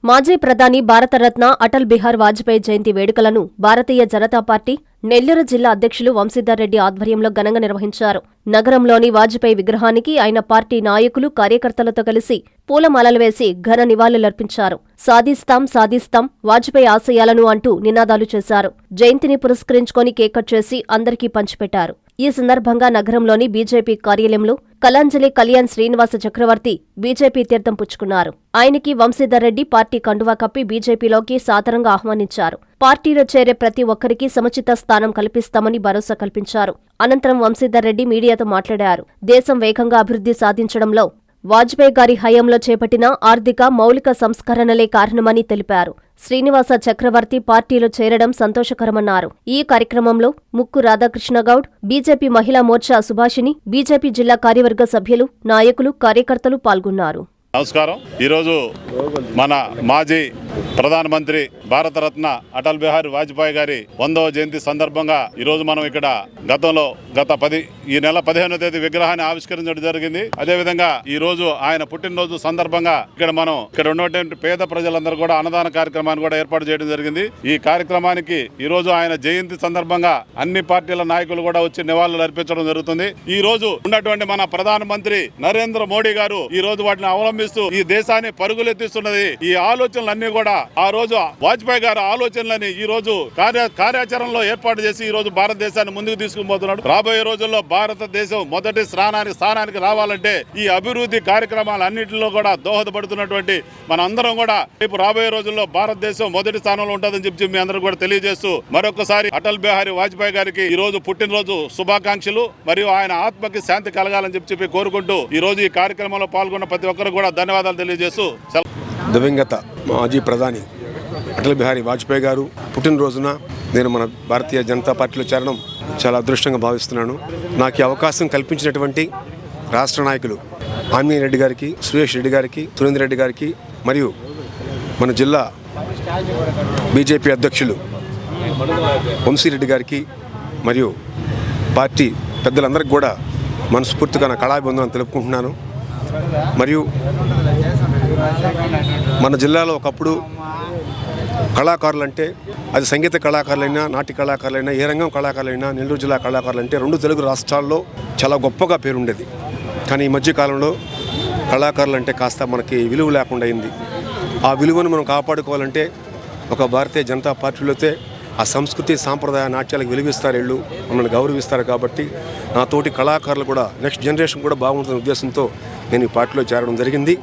మాజీ ప్రధాని భారతరత్న అటల్ బిహార్ వాజ్పేయి జయంతి వేడుకలను భారతీయ జనతా పార్టీ నెల్లూరు జిల్లా అధ్యక్షులు వంశీధర్ రెడ్డి ఆధ్వర్యంలో ఘనంగా నిర్వహించారు. నగరంలోని వాజ్పేయి విగ్రహానికి ఆయన పార్టీ నాయకులు, కార్యకర్తలతో కలిసి పూలమాలలు వేసి ఘన నివాళులర్పించారు. సాధిస్తాం సాధిస్తాం వాజ్పేయి ఆశయాలను అంటూ నినాదాలు చేశారు. జయంతిని పురస్కరించుకొని కేక్ కట్ చేసి అందరికీ పంచిపెట్టారు. ఈ సందర్భంగా నగరంలోని బీజేపీ కార్యాలయంలో కళాంజలి కళ్యాణ్ శ్రీనివాస చక్రవర్తి బీజేపీ తీర్థం పుచ్చుకున్నారు. ఆయనకి వంశీధర్ రెడ్డి పార్టీ కండువా కప్పి బీజేపీలోకి సాదరంగా ఆహ్వానించారు. పార్టీలో చేరే ప్రతి ఒక్కరికి సముచిత స్థానం కల్పిస్తామని భరోసా కల్పించారు. అనంతరం వంశీధర్ రెడ్డి మీడియాతో మాట్లాడారు. దేశం వేగంగా అభివృద్ధి సాధించడంలో వాజ్పేయి గారి హయాంలో చేపట్టిన ఆర్థిక మౌలిక సంస్కరణలే కారణమని తెలిపారు. శ్రీనివాస చక్రవర్తి పార్టీలో చేరడం సంతోషకరమన్నారు. ఈ కార్యక్రమంలో ముక్కు రాధాకృష్ణగౌడ్, బీజేపీ మహిళా మోర్చా సుభాషిణి, బీజేపీ జిల్లా కార్యవర్గ సభ్యులు, నాయకులు, కార్యకర్తలు పాల్గొన్నారు. నమస్కారం. ఈరోజు మన మాజీ ప్రధానమంత్రి భారతరత్న అటల్ బిహారీ వాజ్పేయి గారి 100వ జయంతి సందర్భంగా ఈరోజు మనం ఇక్కడ ఈ నెల 15వ తేదీ విగ్రహాన్ని ఆవిష్కరించడం జరిగింది. అదేవిధంగా ఈ రోజు ఆయన పుట్టినరోజు సందర్భంగా ఇక్కడ ఉన్నటువంటి పేద ప్రజలందరూ కూడా అన్నదాన కార్యక్రమాన్ని కూడా ఏర్పాటు చేయడం జరిగింది. ఈ కార్యక్రమానికి ఈ రోజు ఆయన జయంతి సందర్భంగా అన్ని పార్టీల నాయకులు కూడా వచ్చి నివాళులు అర్పించడం జరుగుతుంది. ఈ రోజు ఉన్నటువంటి మన ప్రధానమంత్రి నరేంద్ర మోడీ గారు ఈ రోజు వాటిని అవలంబిస్తూ ఈ దేశాన్ని పరుగులెత్తిస్తున్నది. ఈ ఆలోచనలన్నీ కూడా ఆ రోజు వాజ్పేయి గారి ఆలోచనలని ఈ రోజు కార్యాచరణలో ఏర్పాటు చేసి ఈ రోజు భారతదేశాన్ని ముందుకు తీసుకుపోతున్నాడు. రాబోయే రోజుల్లో భారతదేశం మొదటి స్థానానికి రావాలంటే ఈ అభివృద్ధి కార్యక్రమాలన్నింటిలో కూడా దోహదపడుతున్నటువంటి మన అందరం కూడా రేపు రాబోయే రోజుల్లో భారతదేశం మొదటి స్థానంలో ఉంటుందని చెప్పి మీ అందరూ కూడా తెలియజేస్తూ మరొకసారి అటల్ బిహారీ వాజ్పేయి గారికి ఈ రోజు పుట్టినరోజు శుభాకాంక్షలు మరియు ఆయన ఆత్మకి శాంతి కలగాలని చెప్పి కోరుకుంటూ ఈ రోజు ఈ కార్యక్రమంలో పాల్గొన్న ప్రతి ఒక్కరు కూడా ధన్యవాదాలు తెలియజేస్తూ దివంగత మాజీ ప్రధాని అటల్ బిహారీ వాజ్పేయి గారు పుట్టినరోజున నేను మన భారతీయ జనతా పార్టీలో చేరడం చాలా అదృష్టంగా భావిస్తున్నాను. నాకు ఈ అవకాశం కల్పించినటువంటి రాష్ట్ర నాయకులు ఆంజనేయ రెడ్డి గారికి, సురేష్ రెడ్డి గారికి, సురేంద్ర రెడ్డి గారికి మరియు మన జిల్లా బీజేపీ అధ్యక్షులు వంశీరెడ్డి గారికి మరియు పార్టీ పెద్దలందరికీ కూడా మనస్ఫూర్తిగా నా కళాభివందనం తెలుపుకుంటున్నాను. మరియు మన జిల్లాలో ఒకప్పుడు కళాకారులు అంటే అది సంగీత కళాకారులైనా, నాట్య కళాకారులైనా, ఏ రంగం కళాకారులైనా, నెల్లూరు జిల్లా కళాకారులు అంటే 2 తెలుగు రాష్ట్రాల్లో చాలా గొప్పగా పేరుండేది. కానీ ఈ మధ్యకాలంలో కళాకారులు అంటే కాస్త మనకి విలువ లేకుండా అయింది. ఆ విలువను మనం కాపాడుకోవాలంటే ఒక భారతీయ జనతా పార్టీలోతే ఆ సంస్కృతి సాంప్రదాయ నాట్యాలకు విలువిస్తారు, వీళ్ళు మమ్మల్ని గౌరవిస్తారు. కాబట్టి నా తోటి కళాకారులు కూడా నెక్స్ట్ జనరేషన్ కూడా బాగుంటున్న ఉద్దేశంతో నేను ఈ పార్టీలో చేరడం జరిగింది.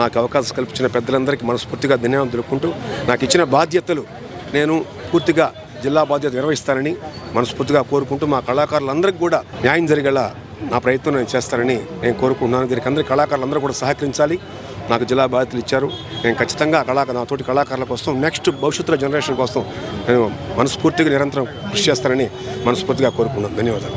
నాకు అవకాశం కల్పించిన పెద్దలందరికీ మనస్ఫూర్తిగా ధన్యవాదాలు తెలుపుకుంటూ నాకు ఇచ్చిన బాధ్యతలు నేను పూర్తిగా జిల్లా బాధ్యత నిర్వహిస్తానని మనస్ఫూర్తిగా కోరుకుంటూ మా కళాకారులందరికీ కూడా న్యాయం జరిగేలా నా ప్రయత్నం నేను చేస్తానని నేను కోరుకుంటున్నాను. దీనికి అందరి కళాకారులందరూ కూడా సహకరించాలి. నాకు జిల్లా బాధ్యతలు ఇచ్చారు. నేను ఖచ్చితంగా నా తోటి కళాకారుల కోసం నెక్స్ట్ భవిష్యత్తులో జనరేషన్ కోసం నేను మనస్ఫూర్తిగా నిరంతరం కృషి చేస్తానని మనస్ఫూర్తిగా కోరుకున్నాను. ధన్యవాదాలు.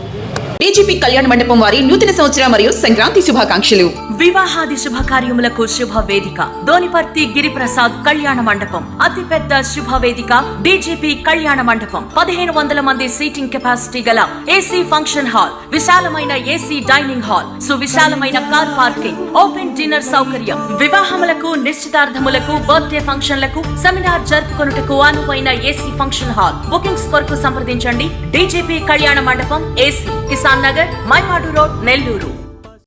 బీజేపీ కళ్యాణ మండపం వారి నూతన సంవత్సరం మరియు సంక్రాంతి శుభాకాంక్షలు. వివాహాది శుభకార్యములకు శుభవేదిక దోనిపర్తి గిరిప్రసాద్ కళ్యాణ మండపం. అతిపెద్ద శుభవేదిక బీజేపీ కళ్యాణ మండపం. 1500 మంది సీటింగ్ కెపాసిటీ గల ఏసీ ఫంక్షన్ హాల్, విశాలమైన ఏసీ డైనింగ్ హాల్, సువిశాలమైన కార్ పార్కింగ్, ఓపెన్ డిన్నర్ సౌకర్యం. వివాహములకు, నిశ్చితార్థములకు, బర్త్డే ఫంక్షన్లకు, సెమినార్ జరుపుకొనుటకు అనువైన ఏసీ ఫంక్షన్ హాల్. బుకింగ్స్ కొరకు సంప్రదించండి. బీజేపీ కళ్యాణ మండపం, ఏసీ, కిసాన్ నగర్, మైపాడు రోడ్, నెల్లూరు.